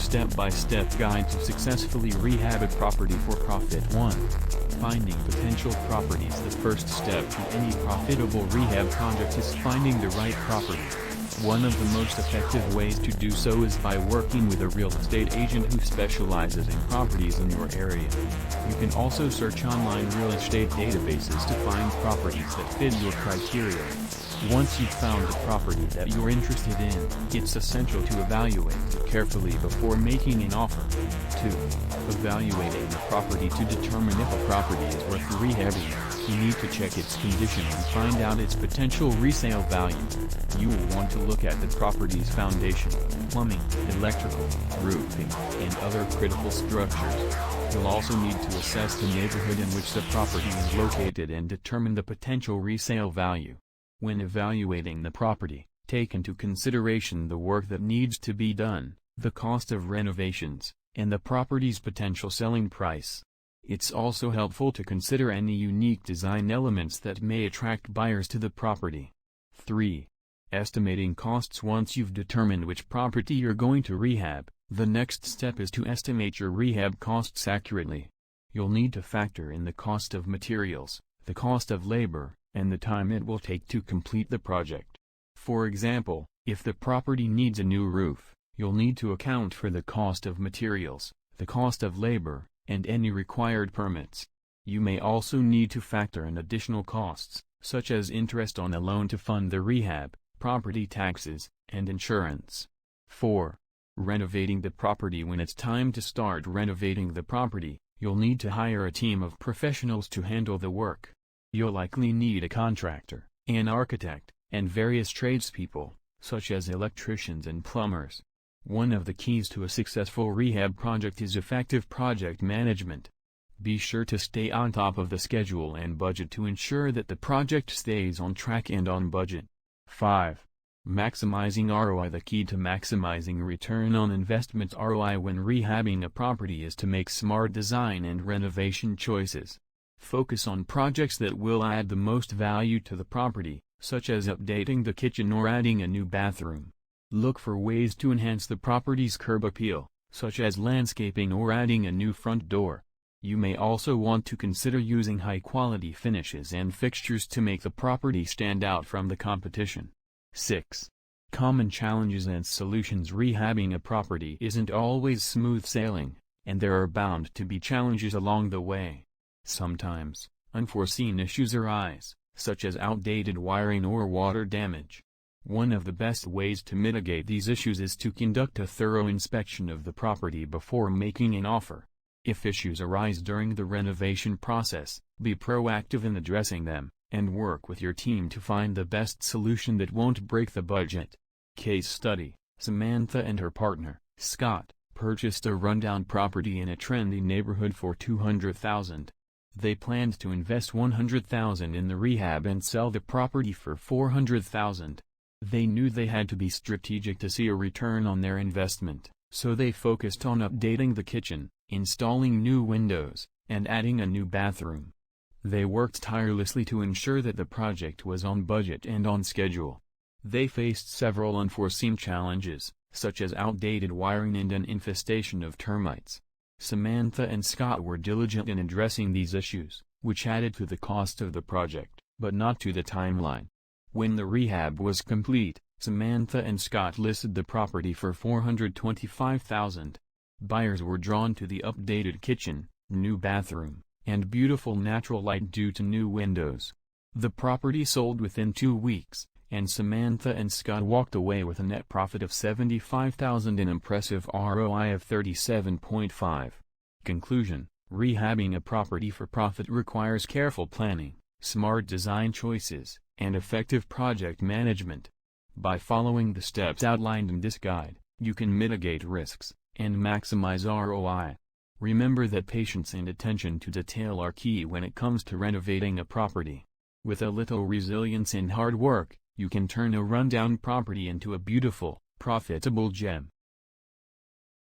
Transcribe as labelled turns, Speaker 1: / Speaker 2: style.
Speaker 1: step-by-step guide to successfully rehab a property for profit. 1. Finding potential properties. The first step to any profitable rehab project is finding the right property. One of the most effective ways to do so is by working with a real estate agent who specializes in properties in your area. You can also search online real estate databases to find properties that fit your criteria. Once you've found a property that you're interested in, it's essential to evaluate it carefully before making an offer. 2. Evaluating the property. To determine if a property is worth rehabbing, you need to check its condition and find out its potential resale value. You will want to look at the property's foundation, plumbing, electrical, roofing, and other critical structures. You'll also need to assess the neighborhood in which the property is located and determine the potential resale value. When evaluating the property, take into consideration the work that needs to be done, the cost of renovations, and the property's potential selling price. It's also helpful to consider any unique design elements that may attract buyers to the property. 3. Estimating costs. Once you've determined which property you're going to rehab, the next step is to estimate your rehab costs accurately. You'll need to factor in the cost of materials, the cost of labor, and the time it will take to complete the project. For example, if the property needs a new roof, you'll need to account for the cost of materials, the cost of labor, and any required permits. You may also need to factor in additional costs, such as interest on a loan to fund the rehab, property taxes, and insurance. 4. Renovating the property. When it's time to start renovating the property, you'll need to hire a team of professionals to handle the work. You'll likely need a contractor, an architect, and various tradespeople, such as electricians and plumbers. One of the keys to a successful rehab project is effective project management. Be sure to stay on top of the schedule and budget to ensure that the project stays on track and on budget. 5. Maximizing ROI. The key to maximizing return on investment (ROI) when rehabbing a property is to make smart design and renovation choices. Focus on projects that will add the most value to the property, such as updating the kitchen or adding a new bathroom. Look for ways to enhance the property's curb appeal, such as landscaping or adding a new front door. You may also want to consider using high-quality finishes and fixtures to make the property stand out from the competition. 6. Common challenges and solutions. Rehabbing a property isn't always smooth sailing, and there are bound to be challenges along the way. Sometimes, unforeseen issues arise, such as outdated wiring or water damage. One of the best ways to mitigate these issues is to conduct a thorough inspection of the property before making an offer. If issues arise during the renovation process, be proactive in addressing them, and work with your team to find the best solution that won't break the budget. Case study: Samantha and her partner, Scott, purchased a rundown property in a trendy neighborhood for $200,000. They planned to invest $100,000 in the rehab and sell the property for $400,000. They knew they had to be strategic to see a return on their investment, so they focused on updating the kitchen, installing new windows, and adding a new bathroom. They worked tirelessly to ensure that the project was on budget and on schedule. They faced several unforeseen challenges, such as outdated wiring and an infestation of termites. Samantha and Scott were diligent in addressing these issues, which added to the cost of the project, but not to the timeline. When the rehab was complete, Samantha and Scott listed the property for $425,000. Buyers were drawn to the updated kitchen, new bathroom, and beautiful natural light due to new windows. The property sold within 2 weeks, and Samantha and Scott walked away with a net profit of $75,000 and an impressive ROI of 37.5. Conclusion: rehabbing a property for profit requires careful planning, smart design choices, and effective project management. By following the steps outlined in this guide, you can mitigate risks and maximize ROI. Remember that patience and attention to detail are key when it comes to renovating a property. With a little resilience and hard work, you can turn a rundown property into a beautiful, profitable gem.